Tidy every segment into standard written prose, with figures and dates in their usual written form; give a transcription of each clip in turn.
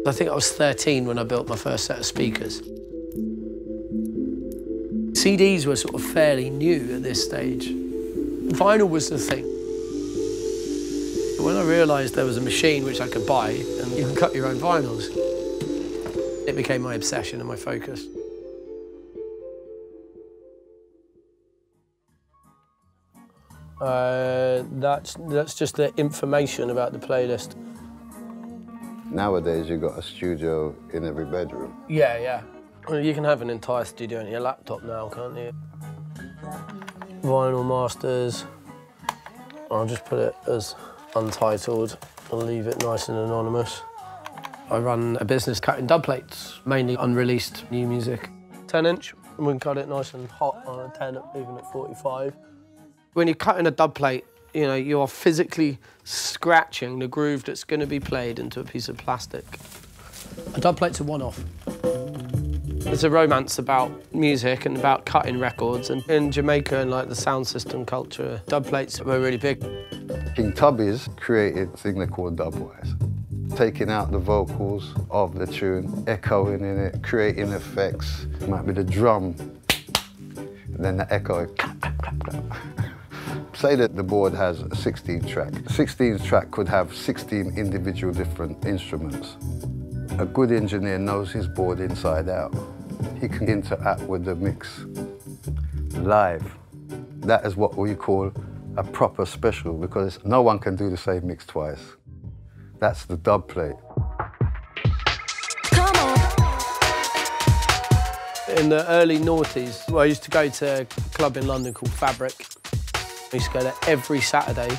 I think I was 13 when I built my first set of speakers. CDs were sort of fairly new at this stage. Vinyl was the thing. When I realised there was a machine which I could buy and you can cut your own vinyls, it became my obsession and my focus. That's just the information about the playlist. Nowadays, you've got a studio in every bedroom. Yeah. Well, you can have an entire studio on your laptop now, can't you? Vinyl masters. I'll just put it as Untitled. I'll leave it nice and anonymous. I run a business cutting dubplates, mainly unreleased new music. 10-inch, and we can cut it nice and hot on a 10, even at 45. When you're cutting a dubplate, you know, you are physically scratching the groove that's going to be played into a piece of plastic. A dubplate's a one-off. It's a romance about music and about cutting records. And in Jamaica and like the sound system culture, dubplates were really big. King Tubby's created a thing they call dubwise. Taking out the vocals of the tune, echoing in it, creating effects. It might be the drum, and then the echo. Clap, clap, clap, clap. Say that the board has a 16 track. 16 track could have 16 individual different instruments. A good engineer knows his board inside out. He can interact with the mix live. That is what we call a proper special, because no one can do the same mix twice. That's the dubplate. In the early noughties, I used to go to a club in London called Fabric. I used to go there every Saturday.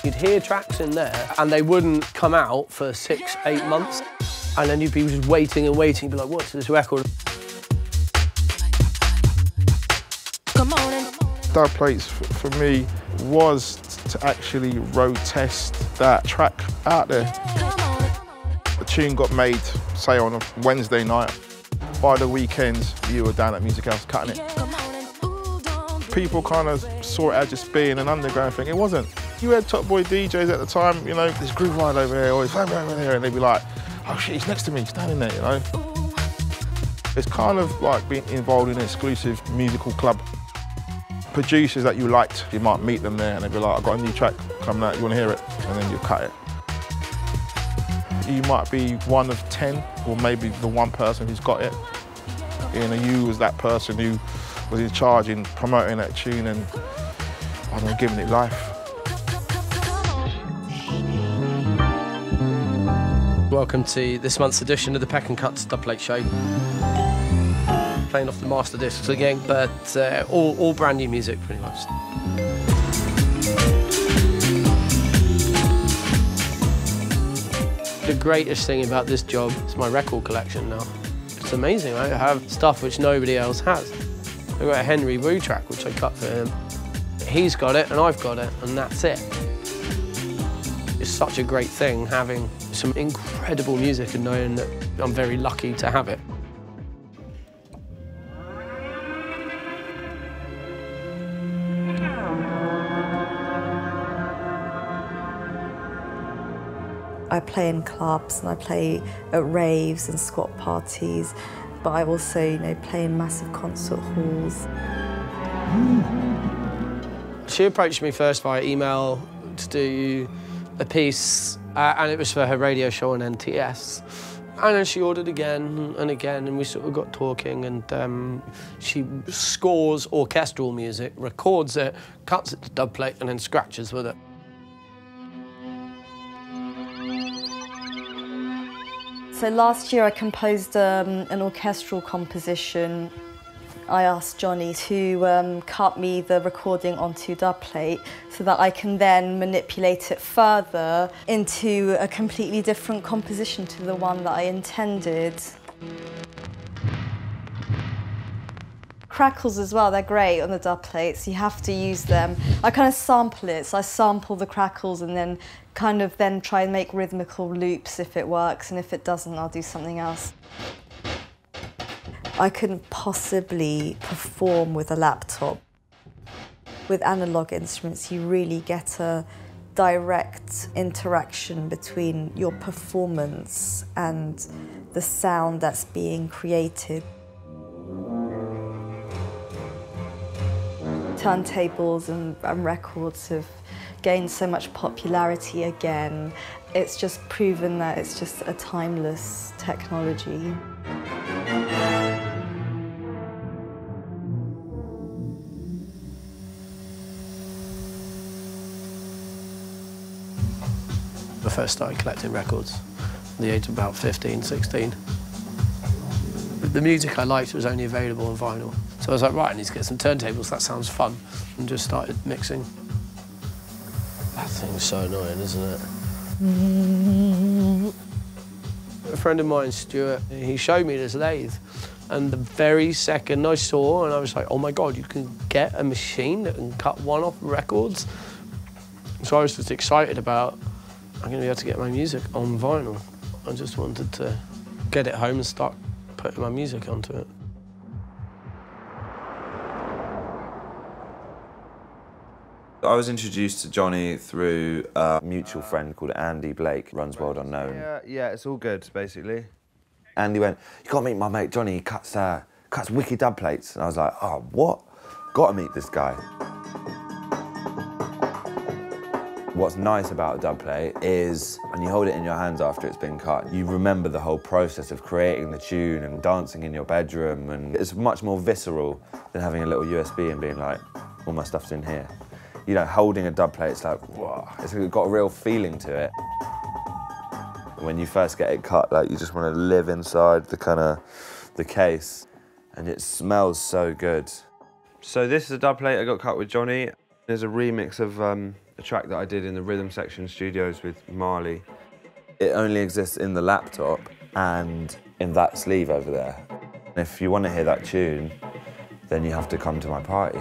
You'd hear tracks in there and they wouldn't come out for 6, 8 months. And then you'd be just waiting and waiting, you'd be like, what's this record? Dubplates for me was to actually road test that track out there. The tune got made, say on a Wednesday night. By the weekends, you were down at Music House cutting it. People kind of saw it as just being an underground thing. It wasn't. You had top boy DJs at the time, you know, this groove line over here, or this over there, and they'd be like, oh shit, he's next to me, standing there, you know. It's kind of like being involved in an exclusive musical club. Producers that you liked, you might meet them there and they'd be like, I've got a new track coming out, you want to hear it? And then you cut it. You might be one of 10, or maybe the one person who's got it. You know, you was that person who was in charge in promoting that tune and, I don't know, giving it life. Welcome to this month's edition of the Peck and Cuts Dubplate Show. Playing off the master discs again, but all brand new music, pretty much. The greatest thing about this job is my record collection now. It's amazing, right? I have stuff which nobody else has. I've got a Henry Wu track, which I cut for him. He's got it, and I've got it, and that's it. It's such a great thing having some incredible music and knowing that I'm very lucky to have it. I play in clubs and I play at raves and squat parties, but I also, you know, play in massive concert halls. She approached me first via email to do a piece, and it was for her radio show on NTS. And then she ordered again and again, and we sort of got talking, and she scores orchestral music, records it, cuts it to dubplate, and then scratches with it. So last year I composed an orchestral composition. I asked Johnny to cut me the recording onto dubplate so that I can then manipulate it further into a completely different composition to the one that I intended. Crackles as well, they're great on the dubplates. You have to use them. I kind of sample it, so I sample the crackles and then kind of then try and make rhythmical loops if it works, and if it doesn't, I'll do something else. I couldn't possibly perform with a laptop. With analog instruments, you really get a direct interaction between your performance and the sound that's being created. Turntables and records have gained so much popularity again. It's just proven that it's just a timeless technology. I first started collecting records at the age of about 15, 16. The music I liked was only available on vinyl. So I was like, right, I need to get some turntables, that sounds fun. And just started mixing. That thing's so annoying, isn't it? A friend of mine, Stuart, he showed me this lathe. And the very second I saw, and I was like, oh my God, you can get a machine that can cut one-off records? So I was just excited about, I'm going to be able to get my music on vinyl. I just wanted to get it home and start putting my music onto it. I was introduced to Johnny through a mutual friend called Andy Blake, runs World Unknown. Yeah, it's all good, basically. Andy went, you gotta meet my mate Johnny, he cuts wicked dub plates. And I was like, oh, what? Gotta meet this guy. What's nice about a dub plate is when you hold it in your hands after it's been cut, you remember the whole process of creating the tune and dancing in your bedroom, and it's much more visceral than having a little USB and being like, all my stuff's in here. You know, holding a dub plate, it's like, whoa, it's got a real feeling to it. When you first get it cut, like, you just want to live inside the case, and it smells so good. So this is a dub plate I got cut with Johnny. There's a remix of a track that I did in the Rhythm Section studios with Marley. It only exists in the laptop and in that sleeve over there. If you want to hear that tune, then you have to come to my party.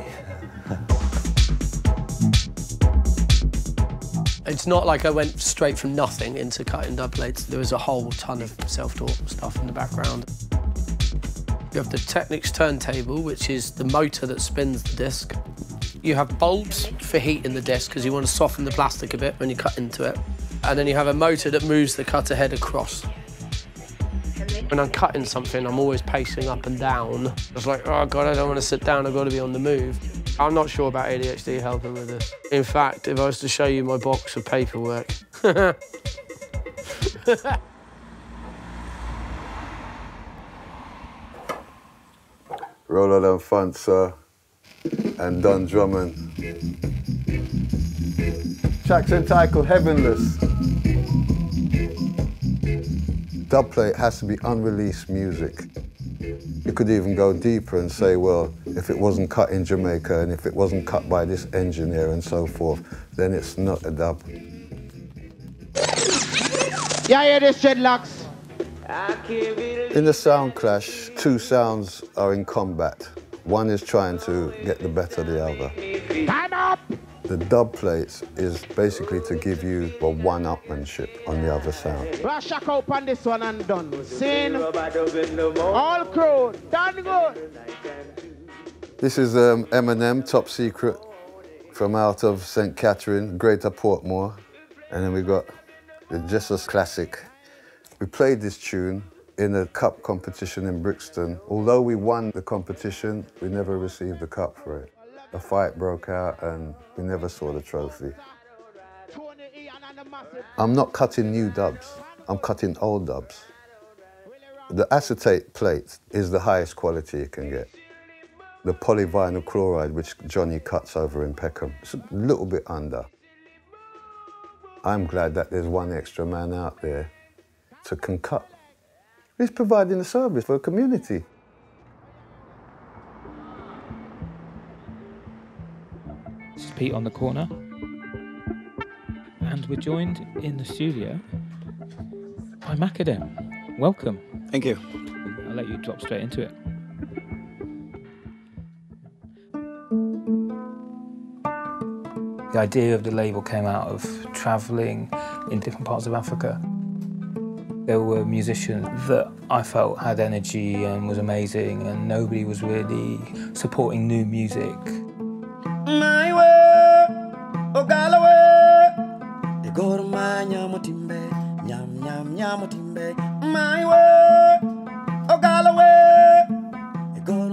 It's not like I went straight from nothing into cutting dub plates. There was a whole ton of self-taught stuff in the background. You have the Technics turntable, which is the motor that spins the disc. You have bulbs for heating the disc because you want to soften the plastic a bit when you cut into it. And then you have a motor that moves the cutter head across. When I'm cutting something, I'm always pacing up and down. It's like, oh God, I don't want to sit down, I've got to be on the move. I'm not sure about ADHD helping with this. In fact, if I was to show you my box of paperwork. Roll of them fun, sir, and done drumming. Track's entitled Heavenless. Dubplate has to be unreleased music. You could even go deeper and say, well, if it wasn't cut in Jamaica and if it wasn't cut by this engineer and so forth, then it's not a dub. Yeah, hear this, dreadlocks? In the sound clash, two sounds are in combat. One is trying to get the better of the other. Time up! The dub plates is basically to give you a one-upmanship on the other sound. Rush out on this one and done. Sin, all crew, done good. This is Eminem, Top Secret, from out of St. Catherine, Greater Portmore. And then we got the Jessus classic. We played this tune in a cup competition in Brixton. Although we won the competition, we never received the cup for it. A fight broke out and we never saw the trophy. I'm not cutting new dubs, I'm cutting old dubs. The acetate plate is the highest quality you can get. The polyvinyl chloride, which Johnny cuts over in Peckham, it's a little bit under. I'm glad that there's one extra man out there to can cut. He's providing a service for a community. This is Pete on the corner, and we're joined in the studio by Macadam. Welcome. Thank you. I'll let you drop straight into it. The idea of the label came out of travelling in different parts of Africa. There were musicians that I felt had energy and was amazing, and nobody was really supporting new music. My way, oh Galloway,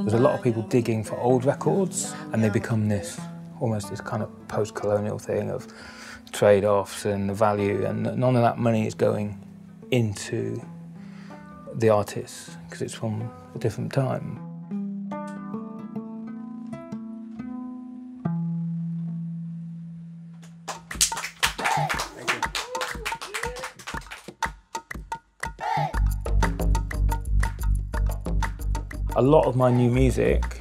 There's a lot of people digging for old records, and they become this, almost this kind of post-colonial thing of trade-offs and the value, and none of that money is going into the artists, because it's from a different time. A lot of my new music,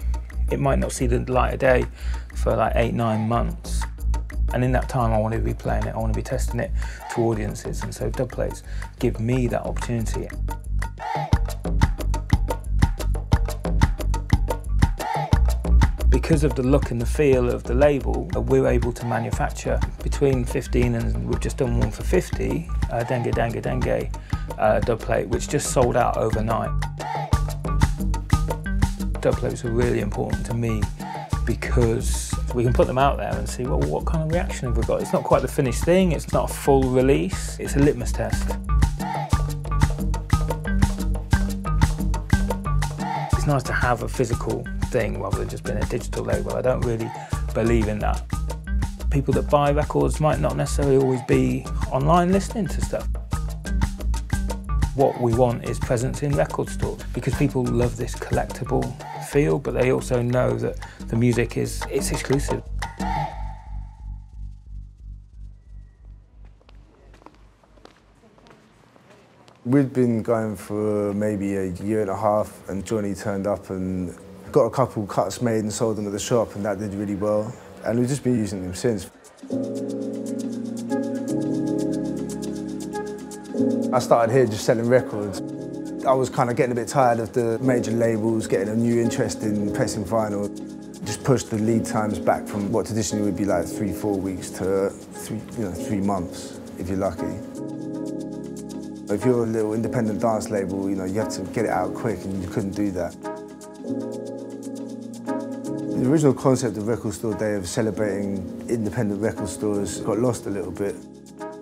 it might not see the light of day for like 8-9 months. And in that time, I want to be playing it, I want to be testing it to audiences. And so Dubplates give me that opportunity. Because of the look and the feel of the label, we're able to manufacture between 15 and we've just done one for 50, Dengue Dubplate, which just sold out overnight. Dubplates are really important to me because we can put them out there and see, well, what kind of reaction have we got? It's not quite the finished thing, it's not a full release, it's a litmus test. It's nice to have a physical thing rather than just being a digital label. I don't really believe in that. People that buy records might not necessarily always be online listening to stuff. What we want is presence in record stores because people love this collectible feel, but they also know that the music it's exclusive. We'd been going for maybe a year and a half, and Johnny turned up and got a couple cuts made and sold them at the shop, and that did really well. And we've just been using them since. I started here just selling records. I was kind of getting a bit tired of the major labels, getting a new interest in pressing vinyl. Just pushed the lead times back from what traditionally would be like 3-4 weeks to 3 months, if you're lucky. If you're a little independent dance label, you have to get it out quick, and you couldn't do that. The original concept of Record Store Day of celebrating independent record stores got lost a little bit.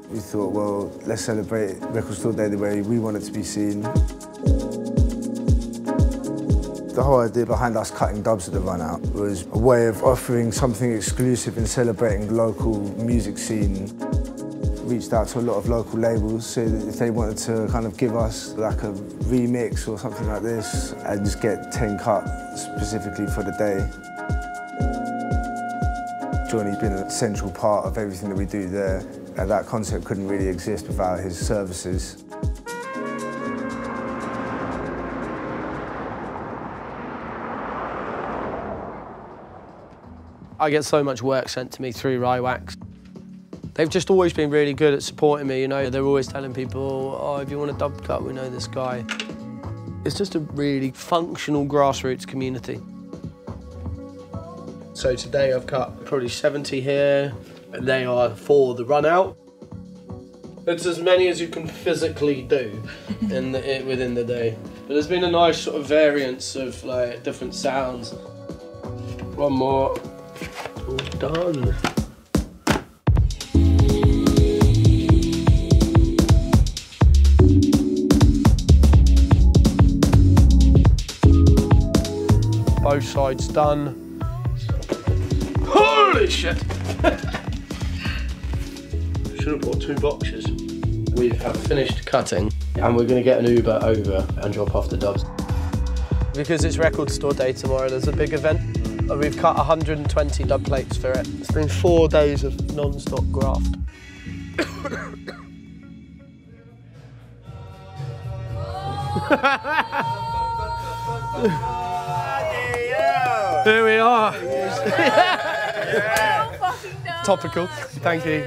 We thought, well, let's celebrate Record Store Day the way we want it to be seen. The whole idea behind us cutting dubs at the run out was a way of offering something exclusive and celebrating the local music scene. Reached out to a lot of local labels, so that if they wanted to kind of give us like a remix or something like this and just get 10 cut specifically for the day. Johnny's been a central part of everything that we do there, and that concept couldn't really exist without his services. I get so much work sent to me through Rye Wax. They've just always been really good at supporting me, They're always telling people, oh, if you want a dub cut, we know this guy. It's just a really functional grassroots community. So today I've cut probably 70 here, and they are for the run out. It's as many as you can physically do within the day. But there's been a nice sort of variance of like different sounds. One more, all done. Both sides done. Holy shit! Should have bought 2 boxes. We have finished cutting and we're going to get an Uber over and drop off the dubs. Because it's Record Store Day tomorrow, there's a big event. We've cut 120 dub plates for it. It's been 4 days of non-stop graft. Here we are. Topical, thank you.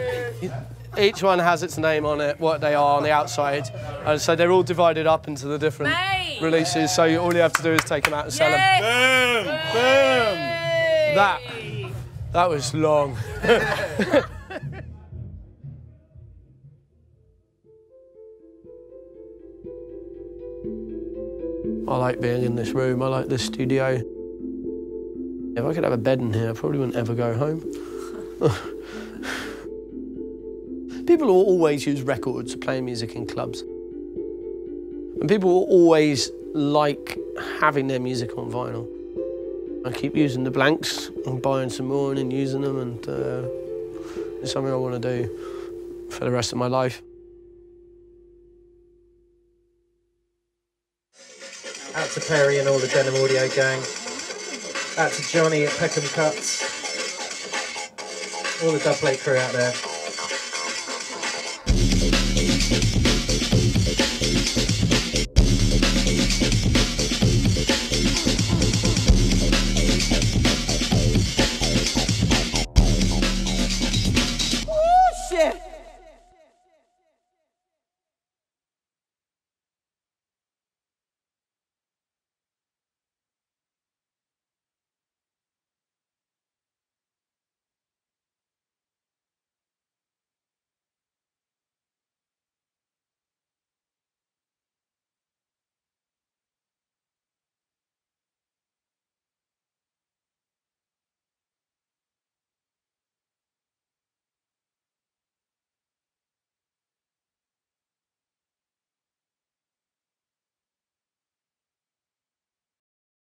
Each one has its name on it, what they are on the outside, and so they're all divided up into the different releases, so all you have to do is take them out and sell them. Boom! Boom! That was long. I like being in this room, I like this studio. If I could have a bed in here, I probably wouldn't ever go home. People will always use records to play music in clubs. And people will always like having their music on vinyl. I keep using the blanks and buying some more and then using them, and it's something I want to do for the rest of my life. Out to Perry and all the Denim Audio gang. Out to Johnny at Peckham Cuts. All the Dubplate crew out there.